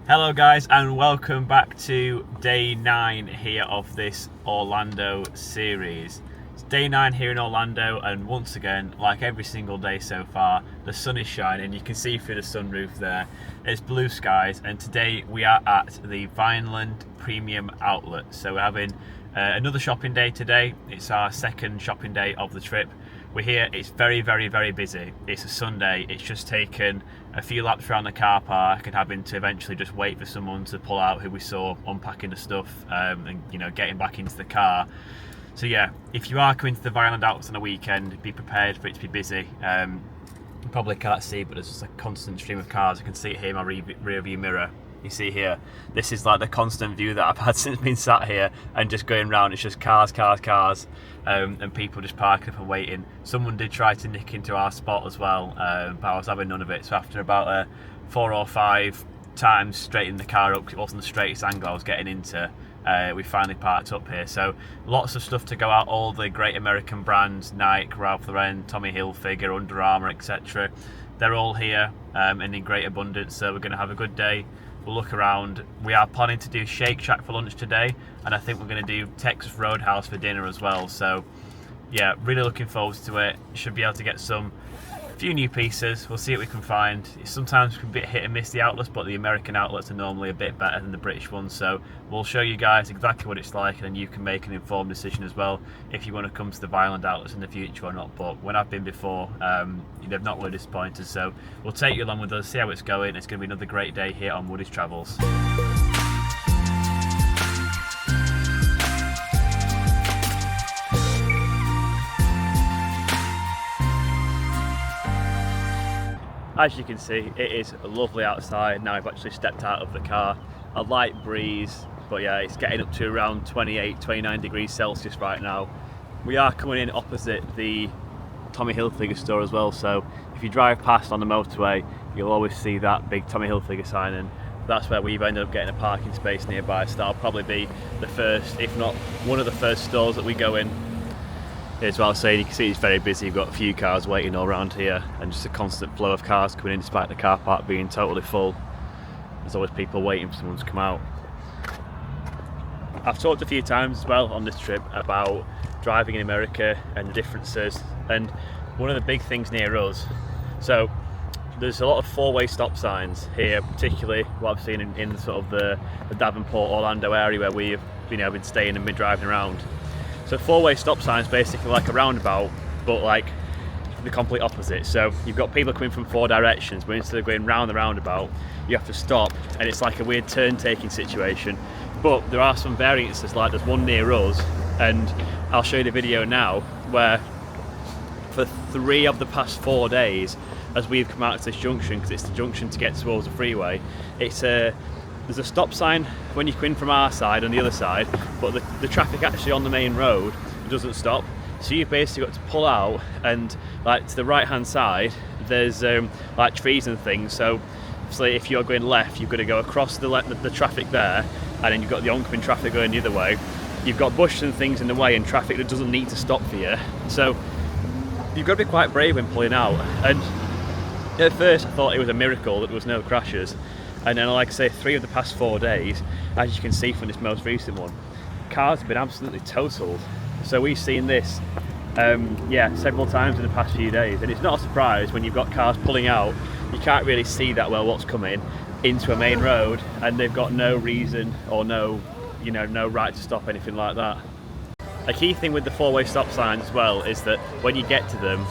Hello guys, and welcome back to day 9 here of this Orlando series. It's day 9 here in Orlando, and once again, like every single day so far, the sun is shining. You can see through the sunroof there. It's blue skies, and today we are at the Vineland Premium Outlets. So we're having another shopping day today. It's our second shopping day of the trip. We're here, it's very busy. It's a Sunday. It's just taken a few laps around the car park and having to eventually just wait for someone to pull out who we saw unpacking the stuff and getting back into the car. So yeah, if you are coming to the Vineland Outlets on a weekend, be prepared for it to be busy. You probably can't see, but there's just a constant stream of cars. I can see it here in my rear view mirror. You see here, this is like the constant view that I've had since being sat here and just going round. It's just cars, and people just parking up and waiting. Someone did try to nick into our spot as well, but I was having none of it. So after about 4 or 5 times straightening the car up, 'cause it wasn't the straightest angle I was getting into, we finally parked up here. So lots of stuff to go out, all the great American brands, Nike, Ralph Lauren, Tommy Hilfiger, Under Armour, etc. They're all here and in great abundance, so we're going to have a good day. We'll look around. We are planning to do Shake Shack for lunch today, and I think we're going to do Texas Roadhouse for dinner as well. So yeah, really looking forward to it. Should be able to get some few new pieces. We'll see what we can find. It sometimes can be a bit hit and miss, the outlets, but the American outlets are normally a bit better than the British ones. So we'll show you guys exactly what it's like, and then you can make an informed decision as well if you want to come to the Vineland Outlets in the future or not. But when I've been before, they've not really disappointed. So we'll take you along with us, see how it's going. It's going to be another great day here on Woody's Travels. As you can see, it is lovely outside. Now I've actually stepped out of the car. A light breeze, but yeah, it's getting up to around 28, 29 degrees Celsius right now. We are coming in opposite the Tommy Hilfiger store as well, so if you drive past on the motorway, you'll always see that big Tommy Hilfiger sign, and that's where we've ended up getting a parking space nearby. So that'll probably be the first, if not one of the first stores that we go in. As well, saying, you can see it's very busy. You've got a few cars waiting all around here, and just a constant flow of cars coming in despite the car park being totally full. There's always people waiting for someone to come out. I've talked a few times as well on this trip about driving in America and the differences, and one of the big things near us, so there's a lot of four-way stop signs here, particularly what I've seen in sort of the Davenport, Orlando area where we've been staying and been driving around. So four-way stop signs basically like a roundabout, but like the complete opposite. So you've got people coming from 4 directions, but instead of going round the roundabout, you have to stop, and it's like a weird turn-taking situation. But there are some variances, like there's one near us, and I'll show you the video now, where for 3 of the past 4 days, as we've come out to this junction, because it's the junction to get towards the freeway, there's a stop sign when you come in from our side on the other side, but the traffic actually on the main road doesn't stop. So you've basically got to pull out, and like to the right hand side there's like trees and things, so if you're going left you've got to go across the traffic there, and then you've got the oncoming traffic going the other way. You've got bushes and things in the way and traffic that doesn't need to stop for you, so you've got to be quite brave when pulling out. And at first I thought it was a miracle that there was no crashes. And then, like I say, 3 of the past 4 days, as you can see from this most recent one, cars have been absolutely totaled. So we've seen this, several times in the past few days, and it's not a surprise when you've got cars pulling out. You can't really see that well what's coming into a main road, and they've got no reason or no right to stop, anything like that. A key thing with the 4-way stop signs as well is that when you get to them,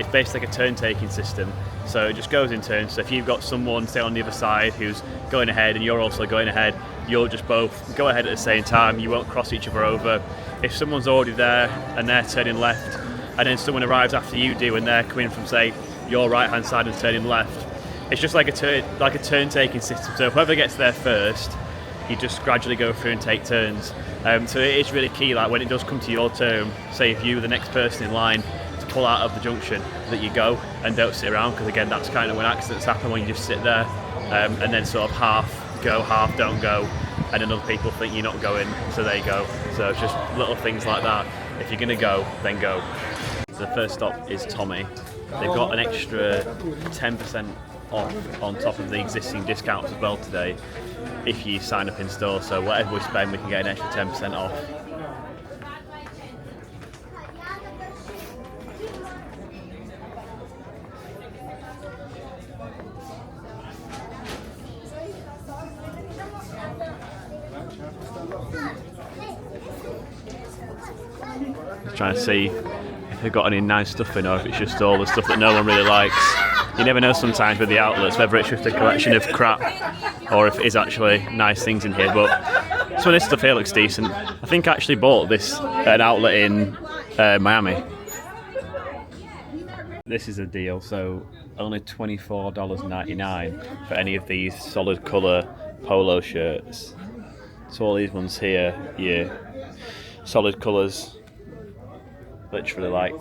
it's basically like a turn-taking system. So it just goes in turns. So if you've got someone, say, on the other side who's going ahead and you're also going ahead, you'll just both go ahead at the same time. You won't cross each other over. If someone's already there and they're turning left, and then someone arrives after you do and they're coming from, say, your right-hand side and turning left, it's just like a turn-taking system. So whoever gets there first, you just gradually go through and take turns. So it is really key, like when it does come to your turn, say if you're the next person in line to pull out of the junction, that you go and don't sit around, because again that's kind of when accidents happen, when you just sit there and then sort of half go, half don't go, and then other people think you're not going, so they go. So it's just little things like that. If you're going to go, then go. So the first stop is Tommy. They've got an extra 10% off on top of the existing discounts as well today if you sign up in store. So whatever we spend, we can get an extra 10% off. Trying to see if they've got any nice stuff in or if it's just all the stuff that no one really likes. You never know sometimes with the outlets whether it's just a collection of crap or if it is actually nice things in here, but some of this stuff here looks decent. I think I actually bought this at an outlet in Miami. This is a deal, so only $24.99 for any of these solid colour polo shirts. So all these ones here, yeah, solid colours. Literally, like,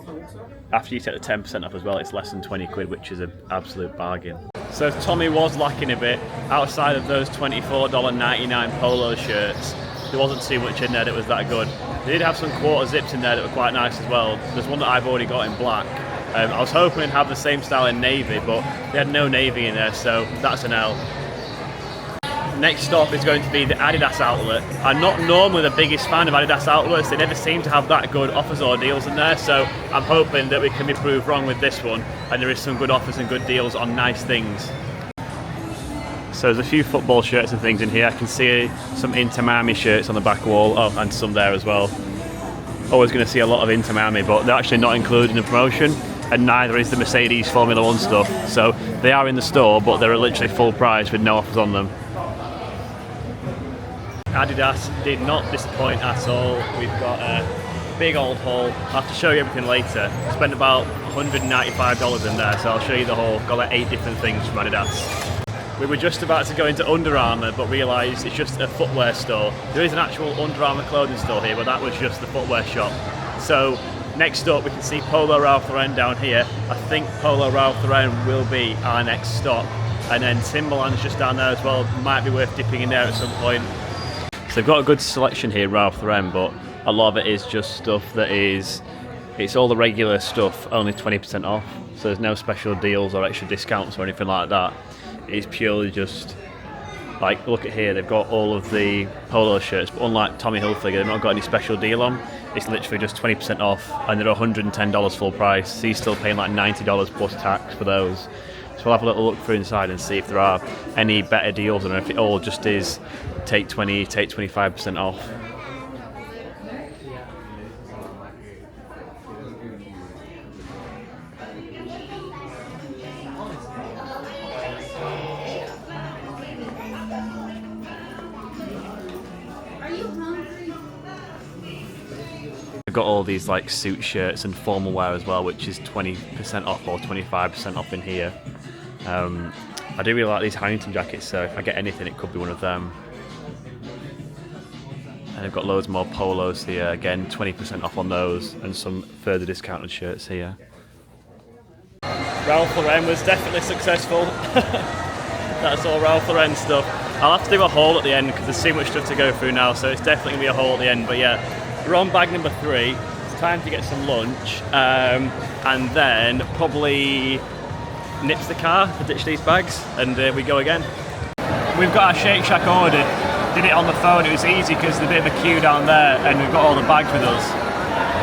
after you take the 10% off as well, it's less than 20 quid, which is an absolute bargain. So Tommy was lacking a bit. Outside of those $24.99 polo shirts, there wasn't too much in there that was that good. They did have some quarter zips in there that were quite nice as well. There's one that I've already got in black. I was hoping to have the same style in navy, but they had no navy in there, so that's an L. Next stop is going to be the Adidas outlet. I'm not normally the biggest fan of Adidas outlets. They never seem to have that good offers or deals in there, so I'm hoping that we can be proved wrong with this one and there is some good offers and good deals on nice things. So there's a few football shirts and things in here. I can see some Inter Miami shirts on the back wall, oh, and some there as well. Always going to see a lot of Inter Miami, but they're actually not included in the promotion, and neither is the Mercedes Formula 1 stuff. So they are in the store, but they're literally full price with no offers on them. Adidas did not disappoint at all. We've got a big old haul. I'll have to show you everything later. I spent about $195 in there, so I'll show you the haul. Got like 8 different things from Adidas. We were just about to go into Under Armour, but realised it's just a footwear store. There is an actual Under Armour clothing store here, but that was just the footwear shop. So next up we can see Polo Ralph Lauren down here. I think Polo Ralph Lauren will be our next stop. And then Timberland's just down there as well. Might be worth dipping in there at some point. So they've got a good selection here, Ralph Lauren, but a lot of it is just stuff that is, it's all the regular stuff, only 20% off. So there's no special deals or extra discounts or anything like that. It's purely just, like, look at here, they've got all of the polo shirts, but unlike Tommy Hilfiger, they've not got any special deal on. It's literally just 20% off, and they're $110 full price, so you're still paying like $90 plus tax for those. So we'll have a little look through inside and see if there are any better deals, or if it all just is take 20, take 25% off. I've got all these like suit shirts and formal wear as well, which is 20% off or 25% off in here. I do really like these Harrington jackets, so if I get anything it could be one of them. And I've got loads more polos here, again 20% off on those, and some further discounted shirts here. Ralph Lauren was definitely successful. That's all Ralph Lauren stuff. I'll have to do a haul at the end because there's too much stuff to go through now, so it's definitely going to be a haul at the end. But yeah, we're on bag number 3. It's time to get some lunch, and then probably nips the car to ditch these bags, and we go again. We've got our Shake Shack ordered. Did it on the phone. It was easy because there's a bit of a queue down there, and we've got all the bags with us.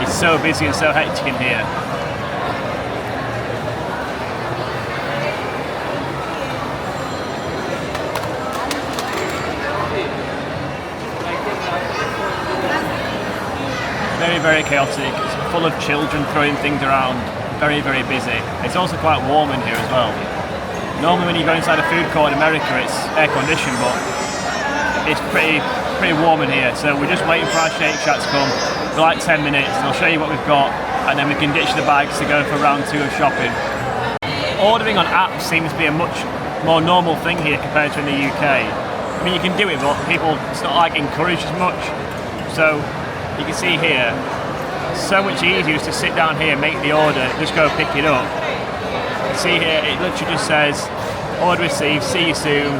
It's so busy and so hectic in here. Very, very chaotic. It's full of children throwing things around. Very, very busy. It's also quite warm in here as well. Normally when you go inside a food court in America, it's air conditioned, but it's pretty warm in here. So we're just waiting for our Shake Shack to come for like 10 minutes. They'll show you what we've got, and then we can ditch the bags to go for round 2 of shopping. Ordering on apps seems to be a much more normal thing here compared to in the UK. I mean, you can do it, but it's not like encouraged as much. So you can see here, so much easier is to sit down here, make the order, just go pick it up. See here, it literally just says, order received, see you soon,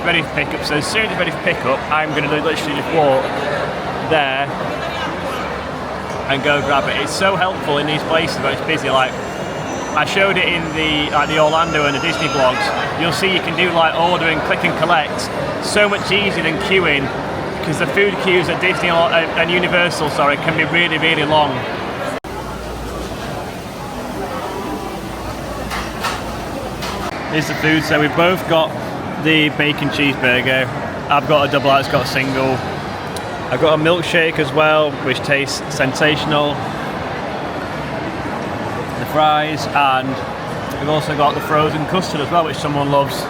ready for pickup. So as soon as it's ready for pickup, I'm going to literally just walk there and go grab it. It's so helpful in these places where it's busy. Like, I showed it in the Orlando and the Disney vlogs. You'll see you can do like order and click and collect so much easier than queuing, because the food queues at Disney and Universal, sorry, can be really, really long. Here's the food. So we've both got the bacon cheeseburger. I've got a double, Alex got a single. I've got a milkshake as well, which tastes sensational. The fries, and we've also got the frozen custard as well, which someone loves.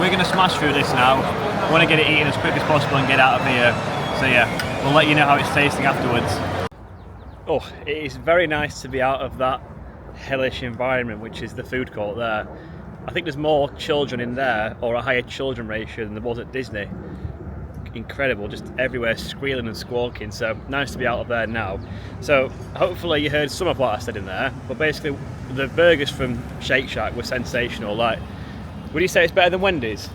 We're going to smash through this now. I want to get it eaten as quick as possible and get out of here. So yeah, we'll let you know how it's tasting afterwards. Oh, it is very nice to be out of that hellish environment, which is the food court there. I think there's more children in there, or a higher children ratio than there was at Disney. Incredible, just everywhere squealing and squawking, so nice to be out of there now. So hopefully you heard some of what I said in there, but basically the burgers from Shake Shack were sensational. Like, would you say it's better than Wendy's?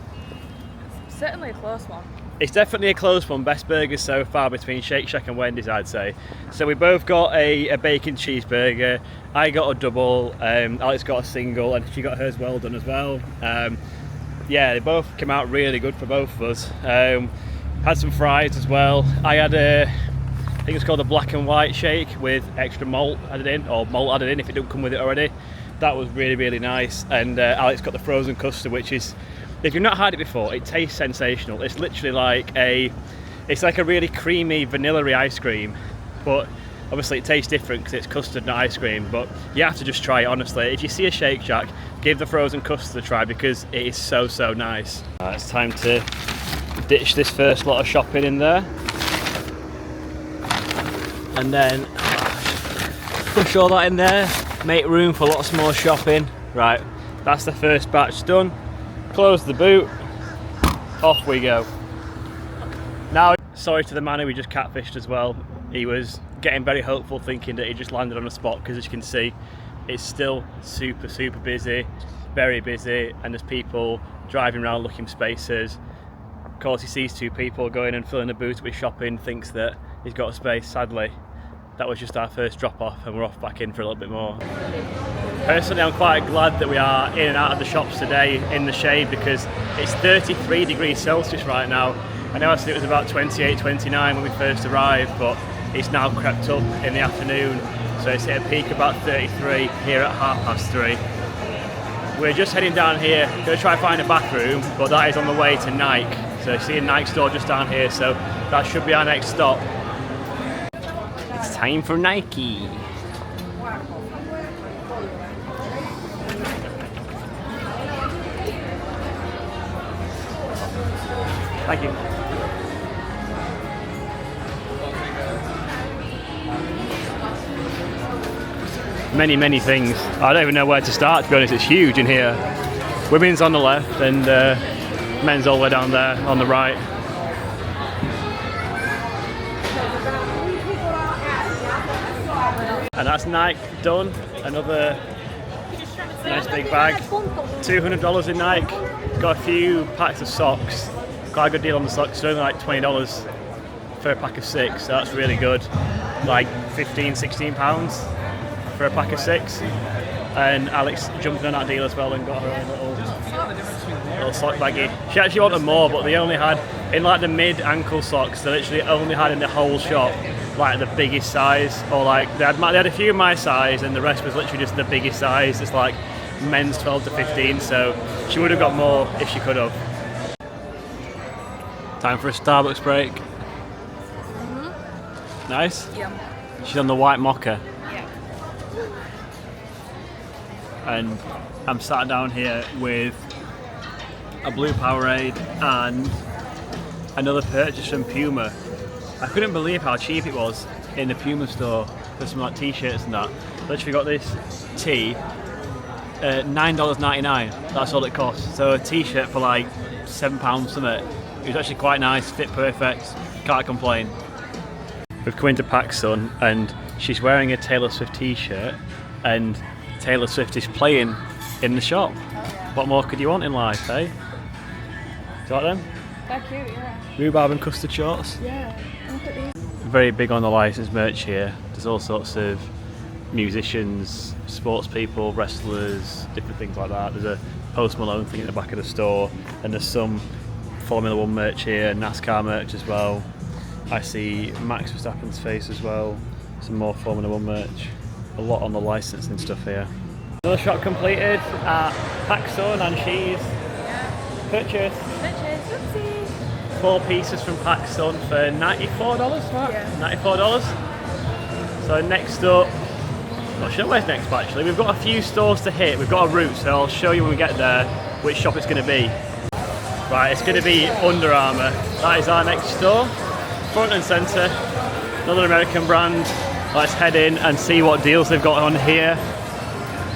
Certainly a close one. It's definitely a close one. Best burgers so far between Shake Shack and Wendy's, I'd say. So we both got a bacon cheeseburger. I got a double, Alex got a single, and she got hers well done as well. Yeah, they both came out really good for both of us. Had some fries as well. I had I think it's called a black and white shake with extra malt added in, or malt added in if it didn't come with it already. That was really, really nice. And Alex got the frozen custard, which is, if you've not had it before, it tastes sensational. It's literally like it's like a really creamy vanilla-y ice cream, but obviously it tastes different because it's custard, not ice cream. But you have to just try it, honestly. If you see a Shake Shack, give the frozen custard a try because it is so, so nice. It's time to ditch this first lot of shopping in there, and then push all that in there, make room for lots more shopping. Right, that's the first batch done. Close the boot, off we go. Now, sorry to the man who we just catfished as well. He was getting very hopeful, thinking that he just landed on a spot, because as you can see, it's still super, super busy, very busy, and there's people driving around looking for spaces. Of course, he sees two people going and filling the boot with shopping, thinks that he's got a space. Sadly, that was just our first drop off, and we're off back in for a little bit more. Personally, I'm quite glad that we are in and out of the shops today in the shade, because it's 33 degrees Celsius right now. I know I said it was about 28, 29 when we first arrived, but it's now crept up in the afternoon, so it's hit a peak about 33 here at 3:30. We're just heading down here, going to try and find a bathroom, but that is on the way to Nike. So you see a Nike store just down here, so that should be our next stop. It's time for Nike. Thank you. Many, many things. I don't even know where to start, to be honest. It's huge in here. Women's on the left and men's all the way down there on the right. And that's Nike done. Another nice big bag. $200 in Nike. Got a few packs of socks. Quite a good deal on the socks. It's only like $20 for a pack of 6. So that's really good. Like 15, 16 pounds for a pack of 6. And Alex jumped on that deal as well and got her own little sock baggie. She actually wanted more, but they only had, in like the mid-ankle socks, they literally only had in the whole shop like the biggest size, or like they had a few of my size and the rest was literally just the biggest size. It's like men's 12 to 15, so she would have got more if she could have. Time for a Starbucks break. Mm-hmm. Nice? Yeah. She's on the white mocha. Yeah. And I'm sat down here with a blue Powerade and another purchase from Puma. I couldn't believe how cheap it was in the Puma store for some like t-shirts and that. Literally got this tee, $9.99. That's all it costs. So a t-shirt for like £7 something. It was actually quite nice, fit perfect. Can't complain. We've come into PacSun and she's wearing a Taylor Swift t-shirt and Taylor Swift is playing in the shop. What more could you want in life, eh? Do you like them? They're cute, yeah. Rhubarb and custard shorts? Yeah. Look at these. very big on the licensed merch here. There's all sorts of musicians, sports people, wrestlers, different things like that. There's a Post Malone thing at the back of the store, and there's some Formula 1 merch here, NASCAR merch as well. I see Max Verstappen's face as well, some more Formula 1 merch. A lot on the licensing stuff here. Another shop completed at Paxson and Shees. Yeah. Purchase. Whoopsie. 4 pieces from Paxson for $94, Mark? Yeah. $94. So next up, not sure where's next actually. We've got a few stores to hit. We've got a route, so I'll show you when we get there which shop it's going to be. Right, it's going to be Under Armour. That is our next store. Front and centre. Another American brand. Let's head in and see what deals they've got on here.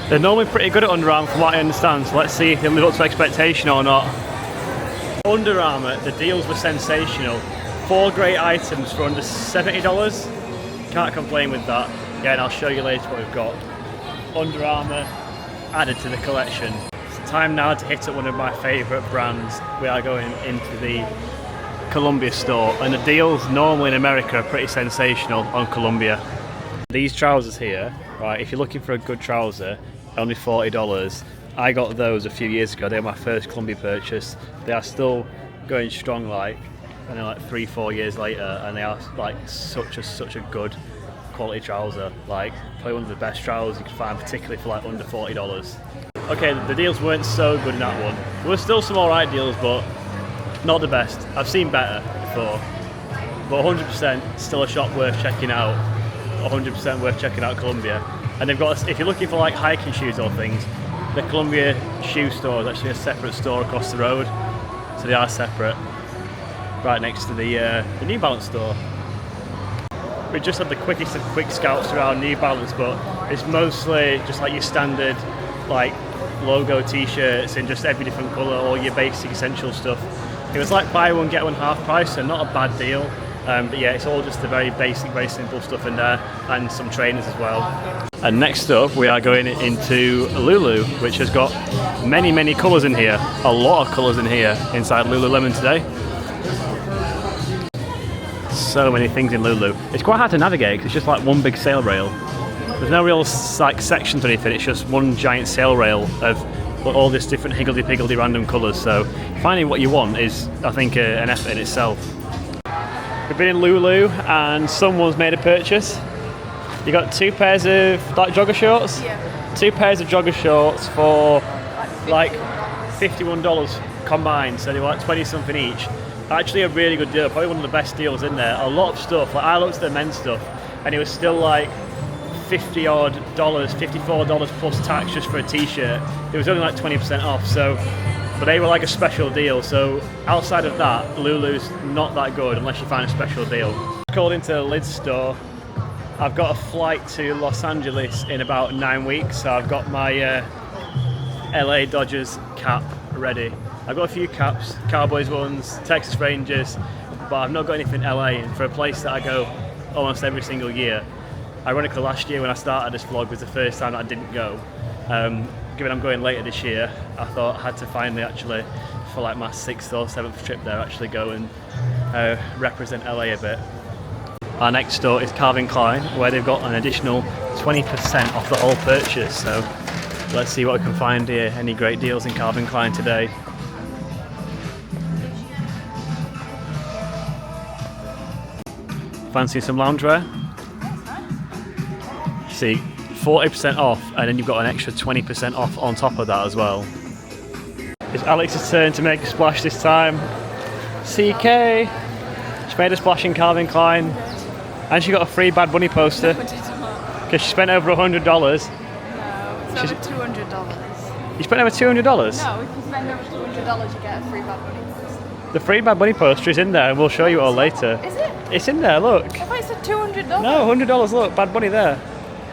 They're normally pretty good at Under Armour from what I understand, so let's see if they live up to expectation or not. Under Armour, the deals were sensational. 4 great items for under $70. Can't complain with that. Again, I'll show you later what we've got. Under Armour added to the collection. It's time now to hit up one of my favourite brands. We are going into the Columbia store, and the deals normally in America are pretty sensational on Columbia. These trousers here, right, if you're looking for a good trouser, only $40. I got those a few years ago. They were my first Columbia purchase. They are still going strong, like, and they're like 3-4 years later, and they are like such a good quality trouser. Like probably one of the best trousers you can find, particularly for like under $40. Okay, the deals weren't so good in that one. There were still some alright deals, but not the best. I've seen better before. But 100% still a shop worth checking out. 100% worth checking out Columbia. And they've got, if you're looking for like hiking shoes or things, the Columbia shoe store is actually a separate store across the road. So they are separate. Right next to the New Balance store. We just had the quickest of quick scouts around New Balance, but it's mostly just like your standard like logo t-shirts in just every different colour, all your basic essential stuff. It was like buy one get one half price, so not a bad deal. But yeah, it's all just the very basic, very simple stuff in there, and some trainers as well. And next up, we are going into Lulu, which has got many colours in here. A lot of colours in here inside Lululemon today. So many things in Lulu. It's quite hard to navigate because it's just like one big sail rail. There's no real like sections or anything. It's just one giant sail rail of all this different higgledy-piggledy random colours. So finding what you want is, I think, an effort in itself. We've been in Lulu and someone's made a purchase. You got 2 pairs of like jogger shorts? Yeah. 2 pairs of jogger shorts for like $51 combined, so they were like 20 something each. Actually a really good deal, probably one of the best deals in there. A lot of stuff, like I looked at the men's stuff and it was still like $50 odd, $54 plus tax just for a t-shirt. It was only like 20% off, so but they were like a special deal. So outside of that, Lulu's not that good unless you find a special deal. Called into the Lids store. I've got a flight to Los Angeles in about 9 weeks, so I've got my LA Dodgers cap ready. I've got a few caps, Cowboys ones, Texas Rangers, but I've not got anything LA, and for a place that I go almost every single year. Ironically, last year when I started this vlog was the first time that I didn't go. Given I'm going later this year, I thought I had to finally actually, for like my 6th or 7th trip there, actually go and represent LA a bit. Our next store is Calvin Klein, where they've got an additional 20% off the whole purchase. So let's see what we can find here. Any great deals in Calvin Klein today? Fancy some loungewear? See, 40% off, and then you've got an extra 20% off on top of that as well. It's Alex's turn to make a splash this time. CK! She made a splash in Calvin Klein, and she got a free Bad Bunny poster because she spent over $100. No, it's over $200. You spent over $200? No, if you spend over $200, you get a free Bad Bunny poster. The free Bad Bunny poster is in there, and we'll show you all later. Is it? It's in there, look. I thought you said $200. No, $100, look, Bad Bunny there.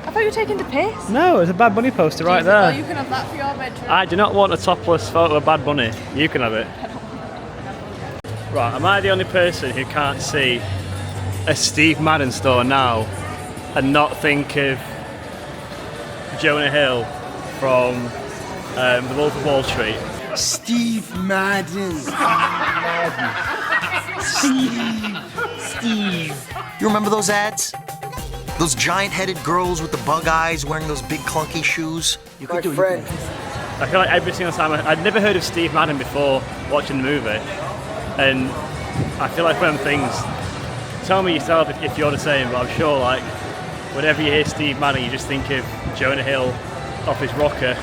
I thought you were taking the piss. No, there's a Bad Bunny poster right there. Oh, you can have that for your bedroom. I do not want a topless photo of Bad Bunny. You can have it. Right, am I the only person who can't see a Steve Madden store now and not think of Jonah Hill from The Wolf of Wall Street? Steve Madden. Steve Steve. You remember those ads? Those giant-headed girls with the bug eyes wearing those big clunky shoes? You could do it. I feel like every single time, I'd never heard of Steve Madden before watching the movie, and I feel like one of them things, tell me yourself if you're the same, but I'm sure like, whenever you hear Steve Madden, you just think of Jonah Hill off his rocker,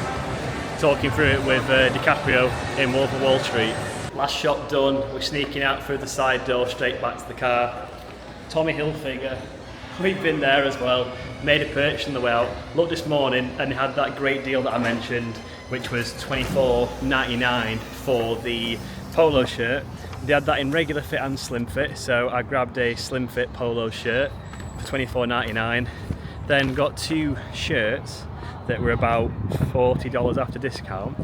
talking through it with DiCaprio in Wolf of Wall Street. Last shot done, we're sneaking out through the side door, straight back to the car. Tommy Hilfiger, we've been there as well, made a purchase on the way out. Looked this morning and they had that great deal that I mentioned, which was $24.99 for the polo shirt. They had that in regular fit and slim fit, so I grabbed a slim fit polo shirt for $24.99. Then got 2 shirts that were about $40 after discount.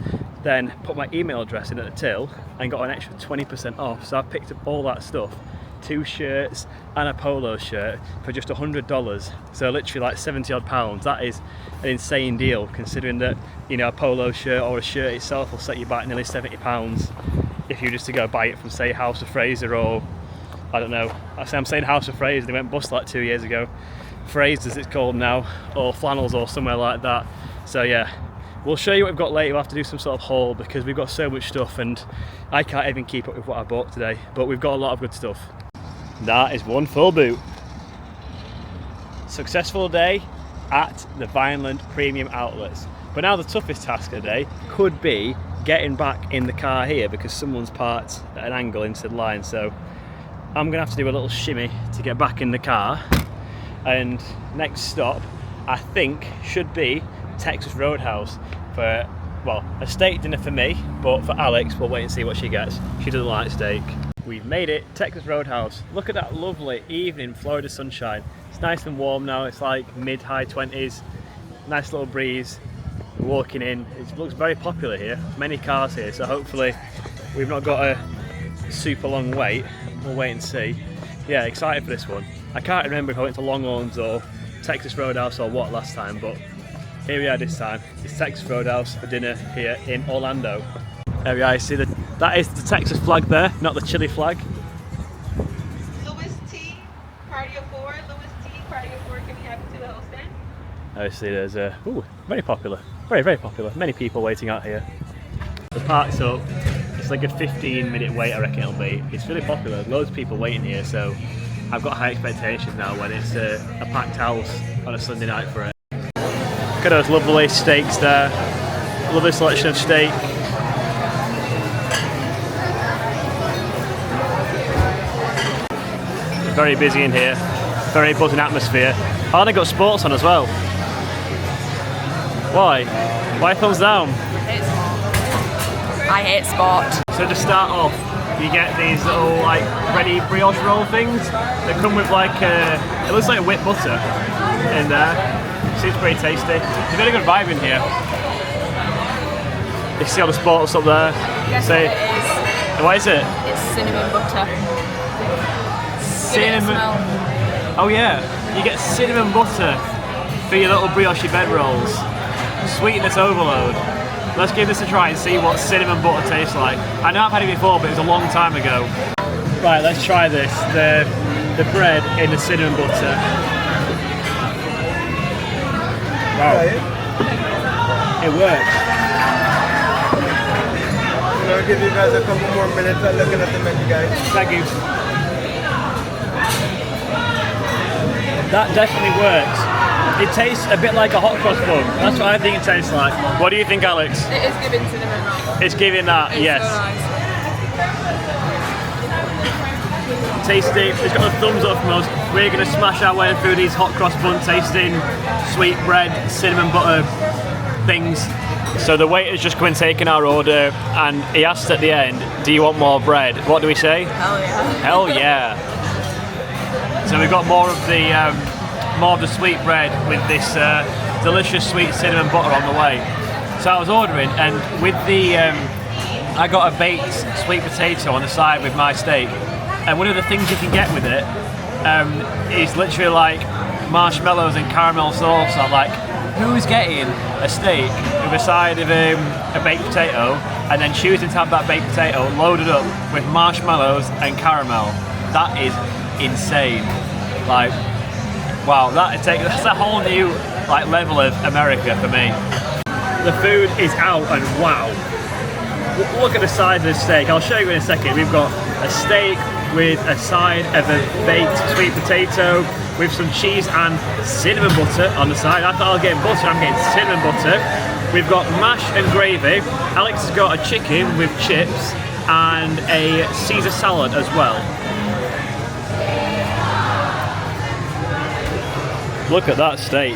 Then put my email address in at the till and got an extra 20% off. So I picked up all that stuff, 2 shirts and a polo shirt for just $100. So literally like 70 odd pounds. That is an insane deal considering that, you know, a polo shirt or a shirt itself will set you back nearly 70 pounds if you were just to go buy it from, say, House of Fraser, or I don't know, I'm saying House of Fraser, they went bust like 2 years ago. Fraser as it's called now, or Flannels or somewhere like that. So yeah, we'll show you what we've got later. We'll have to do some sort of haul because we've got so much stuff and I can't even keep up with what I bought today, but we've got a lot of good stuff. That is one full boot. Successful day at the Vineland Premium Outlets. But now the toughest task of the day could be getting back in the car here because someone's parked at an angle into the line. So I'm gonna have to do a little shimmy to get back in the car. And next stop, I think, should be Texas Roadhouse for, well, a steak dinner for me, but for Alex, we'll wait and see what she gets. She doesn't like steak. We've made it, Texas Roadhouse. Look at that lovely evening Florida sunshine. It's nice and warm now, it's like mid-high 20s. Nice little breeze. We're walking in, it looks very popular here. Many cars here, so hopefully we've not got a super long wait. We'll wait and see. Yeah, excited for this one. I can't remember if I went to Longhorns or Texas Roadhouse or what last time, but here we are this time. It's Texas Roadhouse for dinner here in Orlando. There we are, you see that is the Texas flag there, not the Chile flag. Louis T, party of 4. Louis T, party of 4. Can we have it to the whole stand? Obviously there's ooh, very popular, very, very popular. Many people waiting out here. The park's up. It's like a 15-minute wait, I reckon it'll be. It's really popular, loads of people waiting here, so I've got high expectations now when it's a packed house on a Sunday night for it. Look at those lovely steaks there. Lovely selection of steak. Very busy in here. Very buzzing atmosphere. Oh, they got sports on as well. Why? Why thumbs down? I hate sport. So to start off, you get these little like ready brioche roll things that come with like it looks like whipped butter in there. Seems pretty tasty. There's a very good vibe in here. You see all the sports up there. Guess Say, what it is? what is it? It's cinnamon butter. Cinnamon. Oh yeah, you get cinnamon butter for your little brioche bed rolls. Sweetness overload. Let's give this a try and see what cinnamon butter tastes like. I know I've had it before, but it was a long time ago. Right, let's try this. The bread in the cinnamon butter. Wow. It works. I'll give you guys a couple more minutes looking at the menu, guys. Thank you. That definitely works. It tastes a bit like a hot cross bun. That's what I think it tastes like. What do you think, Alex? It is giving cinnamon roll. It's giving that, It's yes. so nice. Tasty. It's got a thumbs up from us. We're going to smash our way through these hot cross bun tasting sweet bread, cinnamon butter things. So the waiter's just come and taken our order and he asked at the end, do you want more bread? What do we say? Hell yeah. Hell yeah. So we've got more of the sweet bread with this delicious sweet cinnamon butter on the way. So I was ordering, and with the I got a baked sweet potato on the side with my steak, and one of the things you can get with it is literally like marshmallows and caramel sauce. I'm like, who's getting a steak with a side of a baked potato and then choosing to have that baked potato loaded up with marshmallows and caramel? That is insane. Like, wow, that's a whole new like level of America for me. The food is out and wow. Look at the size of the steak. I'll show you in a second. We've got a steak with a side of a baked sweet potato with some cheese and cinnamon butter on the side. I thought I was getting butter, I'm getting cinnamon butter. We've got mash and gravy. Alex has got a chicken with chips and a Caesar salad as well. Look at that steak.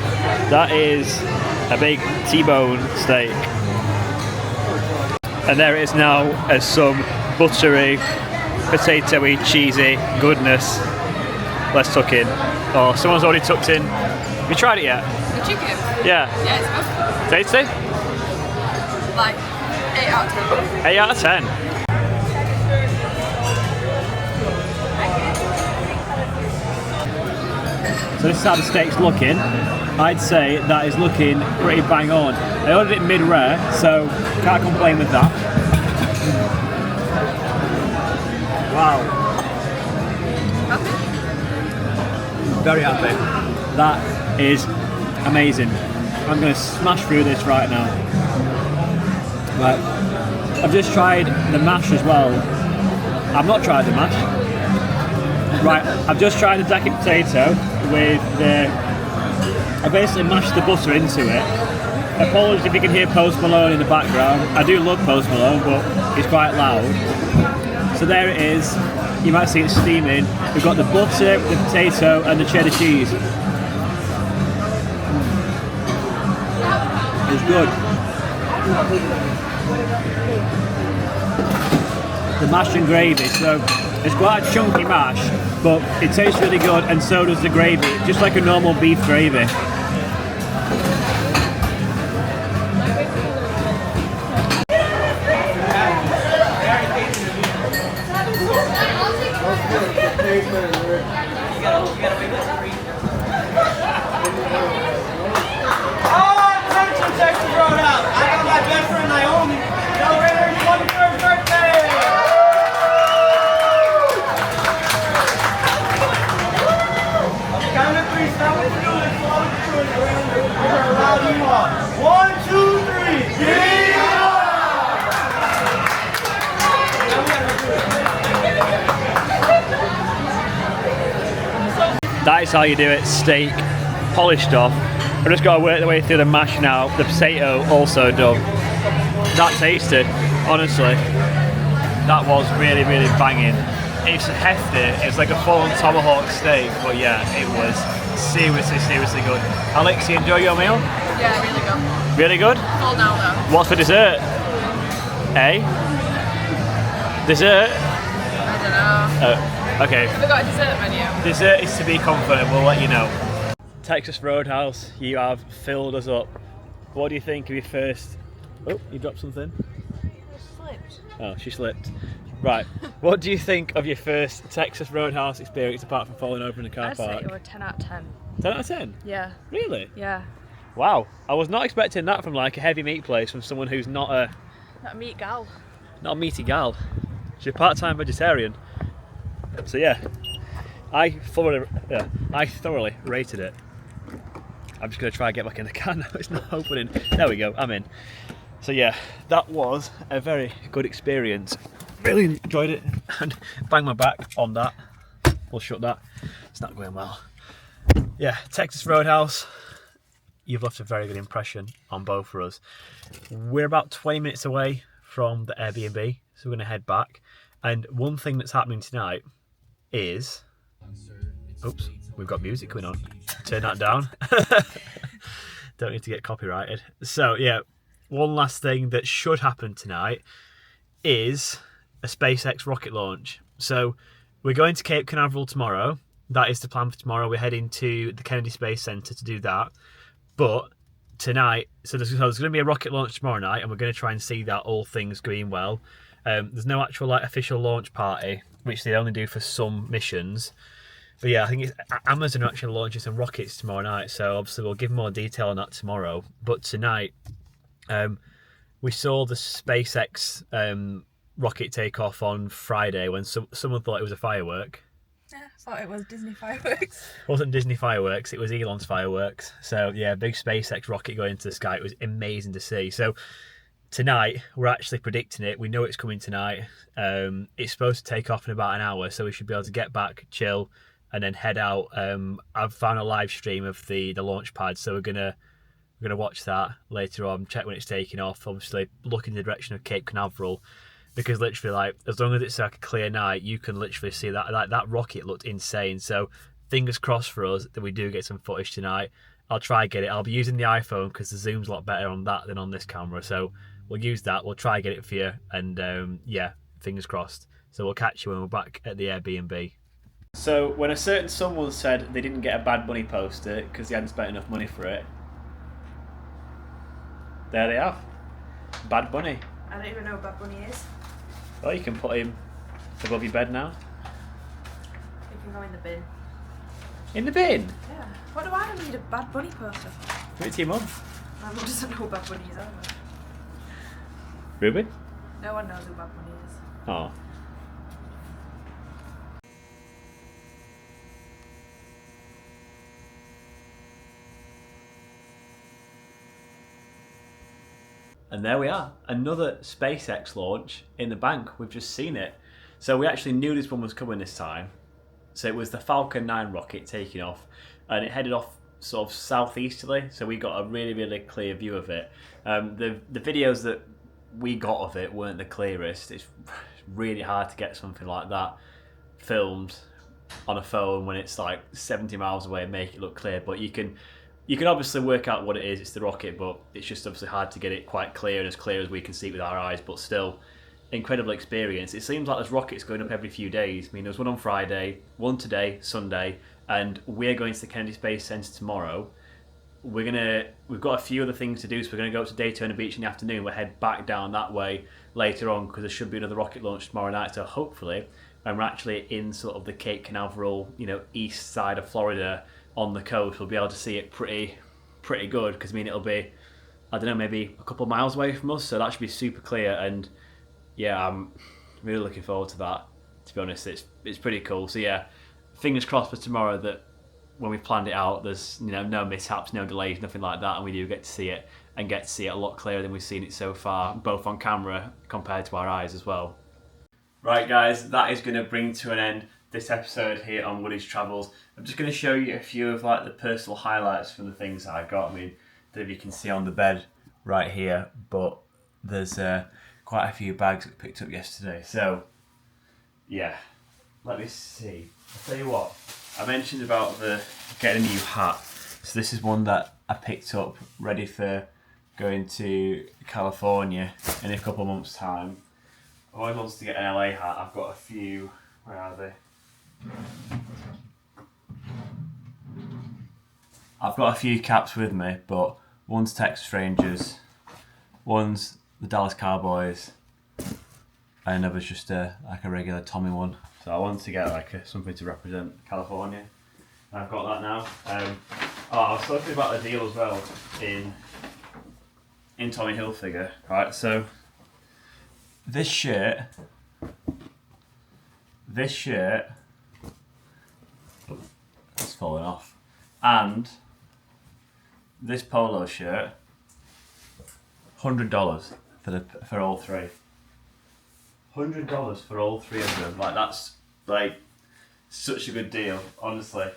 That is a big T-bone steak. And there it is now as some buttery, potatoey, cheesy goodness. Let's tuck in. Oh, someone's already tucked in. Have you tried it yet? The chicken? Yeah. Yeah, it's good. Tasty? Like 8 out of 10. 8 out of 10. So this is how the steak's looking. I'd say that is looking pretty bang on. I ordered it mid-rare, so can't complain with that. Wow. Happy? Very happy. That is amazing. I'm going to smash through this right now. Right. I've just tried the mash as well. I've not tried the mash. Right, I've just tried the jacket potato with the... I basically mashed the butter into it. Apologies if you can hear Post Malone in the background. I do love Post Malone, but it's quite loud. So there it is. You might see it steaming. We've got the butter, the potato, and the cheddar cheese. It's good. The mash and gravy, so it's quite a chunky mash, but it tastes really good, and so does the gravy, just like a normal beef gravy. Attention, Texas Roadhouse! I got my best friend Naomi celebrating her 21st birthday! Count to 3, stop what you're doing, follow the truth, we're gonna allow you all. 1, 2, 3, yeah! That is how you do it, steak polished off. I've just got to work the way through the mash now, the potato also done. That tasted, honestly, that was really, really banging. It's hefty, it's like a full-on tomahawk steak, but yeah, it was seriously, seriously good. Alex, you enjoy your meal? Yeah, really good. Really good? Full now though. What's for dessert? Eh? Dessert? I don't know. Okay. Have we got a dessert menu? Dessert is to be confident, we'll let you know. Texas Roadhouse, you have filled us up. What do you think of your first... Oh, you dropped something? Slipped. Oh, she slipped. Right, what do you think of your first Texas Roadhouse experience apart from falling over in the car I'd park? say you're a 10 out of 10. 10 out of 10? Yeah. Really? Yeah. Wow, I was not expecting that from like a heavy meat place from someone who's not a meat gal. Not a meaty gal. She's a part-time vegetarian. So yeah, I thoroughly rated it. I'm just going to try and get back in the car now, it's not opening. There we go, I'm in. So yeah, that was a very good experience. Really enjoyed it and bang my back on that. We'll shut that, it's not going well. Yeah, Texas Roadhouse, you've left a very good impression on both of us. We're about 20 minutes away from the Airbnb, so we're going to head back. And one thing that's happening tonight is... Oops, we've got music going on. Turn that down. Don't need to get copyrighted. So yeah, one last thing that should happen tonight is a SpaceX rocket launch. So we're going to Cape Canaveral tomorrow. That is the plan for tomorrow. We're heading to the Kennedy Space Center to do that. But tonight, so there's going to be a rocket launch tomorrow night, and we're going to try and see that all things going well. There's no actual like official launch party, which they only do for some missions. But yeah, I think Amazon are actually launching some rockets tomorrow night, so obviously we'll give more detail on that tomorrow. But tonight, we saw the SpaceX rocket take off on Friday when someone thought it was a firework. Yeah, I thought it was Disney fireworks. It wasn't Disney fireworks, it was Elon's fireworks. So yeah, big SpaceX rocket going into the sky. It was amazing to see. So tonight, we're actually predicting it. We know it's coming tonight. It's supposed to take off in about an hour, so we should be able to get back, chill, and then head out. I've found a live stream of the launch pad, so we're gonna watch that later on, check when it's taking off. Obviously, look in the direction of Cape Canaveral, because literally, like, as long as it's like a clear night, you can literally see that. Like, that rocket looked insane. So fingers crossed for us that we do get some footage tonight. I'll try and get it. I'll be using the iPhone because the zoom's a lot better on that than on this camera. So we'll use that. We'll try and get it for you. And yeah, fingers crossed. So we'll catch you when we're back at the Airbnb. So when a certain someone said they didn't get a Bad Bunny poster because they hadn't spent enough money for it, there they have. Bad Bunny. I don't even know what Bad Bunny is. Well, you can put him above your bed now. He can go in the bin. In the bin? Yeah. What do I need a Bad Bunny poster for? Give it to your mum. My mum doesn't know who Bad Bunny is either. Ruby? No one knows who Bad Bunny is. Oh. And there we are, another SpaceX launch in the bank. We've just seen it. So we actually knew this one was coming this time. So it was the Falcon 9 rocket taking off, and it headed off sort of southeasterly. So we got a really, really clear view of it. The videos that we got of it weren't the clearest. It's really hard to get something like that filmed on a phone when it's like 70 miles away and make it look clear. But you can obviously work out what it is. It's the rocket, but it's just obviously hard to get it quite clear and as clear as we can see with our eyes. But still, incredible experience. It seems like there's rockets going up every few days. I mean, there's one on Friday, one today, Sunday, and we're going to the Kennedy Space Center tomorrow. We've got a few other things to do, so we're going to go up to Daytona Beach in the afternoon. We'll head back down that way later on because there should be another rocket launch tomorrow night. So hopefully, when we're actually in sort of the Cape Canaveral, east side of Florida on the coast, we'll be able to see it pretty good, because I mean, it'll be, I don't know, maybe a couple of miles away from us, so that should be super clear. And yeah, I'm really looking forward to that, to be honest. It's pretty cool. So yeah, fingers crossed for tomorrow that when we've planned it out, there's no mishaps, no delays, nothing like that, and we do get to see it, and get to see it a lot clearer than we've seen it so far, both on camera compared to our eyes as well. Right guys, that is going to bring to an end this episode here on Woody's Travels. I'm just going to show you a few of like the personal highlights from the things that I got. I mean, I don't know if you can see on the bed right here, but there's quite a few bags that I picked up yesterday. So yeah, let me see. I'll tell you what, I mentioned about getting a new hat. So this is one that I picked up ready for going to California in a couple of months' time. I always wanted to get an LA hat. I've got a few. Where are they? I've got a few caps with me, but one's Texas Rangers, one's the Dallas Cowboys, and another's just like a regular Tommy one. So I wanted to get something to represent California, and I've got that now. I was talking about the deal as well in Tommy Hilfiger, right? So this shirt, it's falling off, and this polo shirt, $100 for all three. $100 for all three of them. Like, that's like such a good deal, honestly.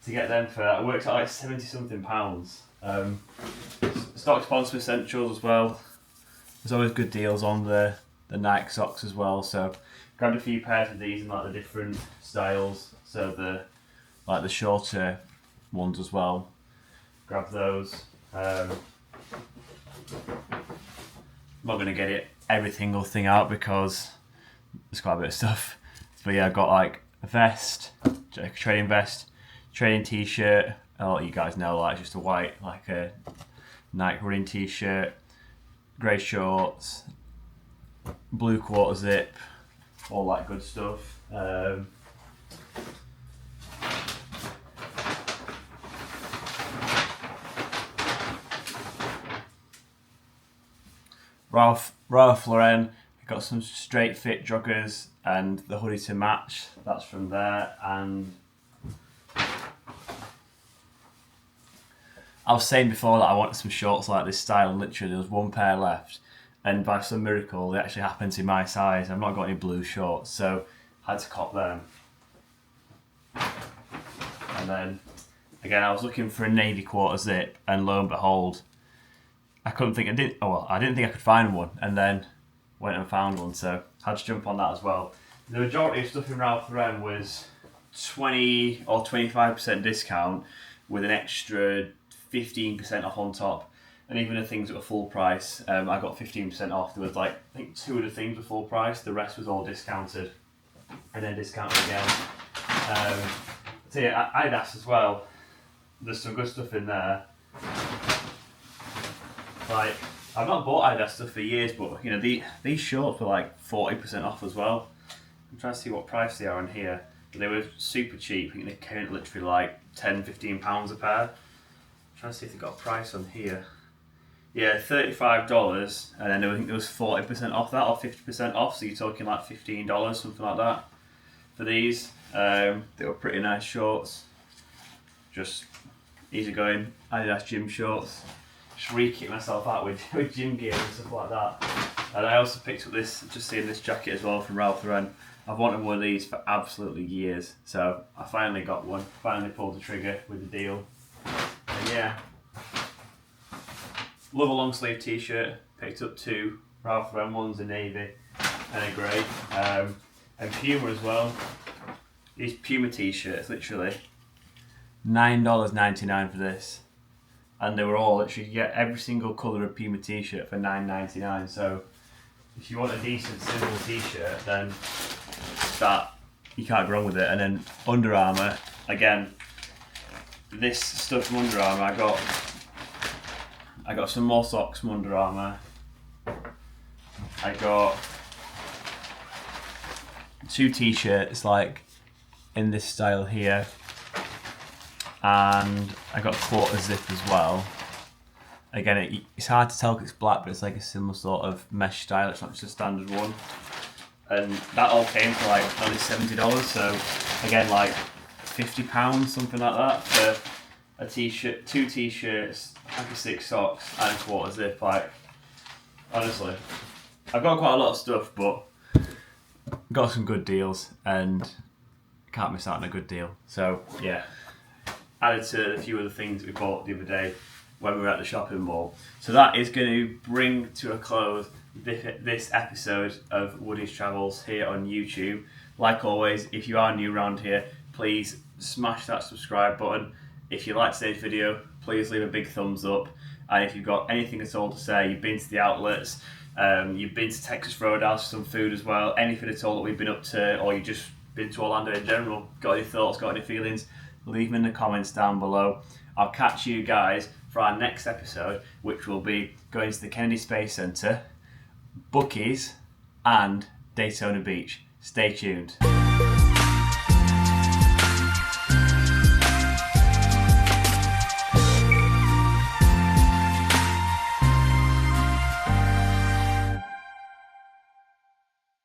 To get them for it works out like 70 something pounds. Stock sponsor Essentials as well. There's always good deals on the Nike socks as well. So grabbed a few pairs of these in like the different styles. So the shorter ones as well. Grab those. I'm not going to get every single thing out because there's quite a bit of stuff. But yeah, I've got like a vest, a training vest, training t-shirt. I'll let you guys know, like just a white, like a Nike running t-shirt, grey shorts, blue quarter zip, all that good stuff. Ralph Lauren, got some straight fit joggers and the hoodie to match. That's from there. And I was saying before that I wanted some shorts like this style, and literally there was one pair left, and by some miracle they actually happened to my size. I've not got any blue shorts, so I had to cop them. And then again, I was looking for a navy quarter zip, and lo and behold, I didn't think I could find one, and then went and found one, so I had to jump on that as well. The majority of stuff in Ralph Lauren was 20 or 25% discount with an extra 15% off on top, and even the things that were full price, I got 15% off. There was like, I think 2 of the things were full price, the rest was all discounted, and then discounted again. So yeah, Adidas as well, there's some good stuff in there. Like, I've not bought Adidas stuff for years, but you know, these shorts were like 40% off as well. I'm trying to see what price they are on here, but they were super cheap. I think they came at literally like £10-15 a pair. Trying to see if they got a price on here. Yeah, $35, and then I think there was 40% off that, or 50% off, so you're talking like $15, something like that, for these. They were pretty nice shorts. Just easygoing Adidas gym shorts. Just re-kit myself out with gym gear and stuff like that. And I also picked up this, just seeing this jacket as well from Ralph Lauren. I've wanted one of these for absolutely years, so I finally got one. Finally pulled the trigger with the deal. And yeah, love a long sleeve t-shirt. Picked up 2 Ralph Lauren ones, a navy and a grey, and Puma as well. These Puma t-shirts, literally $9.99 for this, and they were all literally, you get every single colour of Puma t-shirt for $9.99. So if you want a decent simple t-shirt, then that, you can't go wrong with it. And then Under Armour, again, this stuff from Under Armour, I got some more socks from Under Armour. I got 2 t-shirts like in this style here, and I got a quarter zip as well. Again, it's hard to tell because it's black, but it's like a similar sort of mesh style. It's not just a standard one, and that all came for like only $70. So again, like £50, something like that, for a t-shirt, 2 t-shirts, like a 6 socks, and a quarter zip. Like, honestly, I've got quite a lot of stuff, but got some good deals, and can't miss out on a good deal. So yeah, added to a few of the things that we bought the other day when we were at the shopping mall. So that is going to bring to a close this episode of Woody's Travels here on YouTube. Like always, if you are new around here, please smash that subscribe button. If you like today's video, please leave a big thumbs up. And if you've got anything at all to say, you've been to the outlets, you've been to Texas Roadhouse for some food as well, anything at all that we've been up to, or you've just been to Orlando in general, got any thoughts, got any feelings, leave them in the comments down below. I'll catch you guys for our next episode, which will be going to the Kennedy Space Center, Buc-ee's, and Daytona Beach. Stay tuned.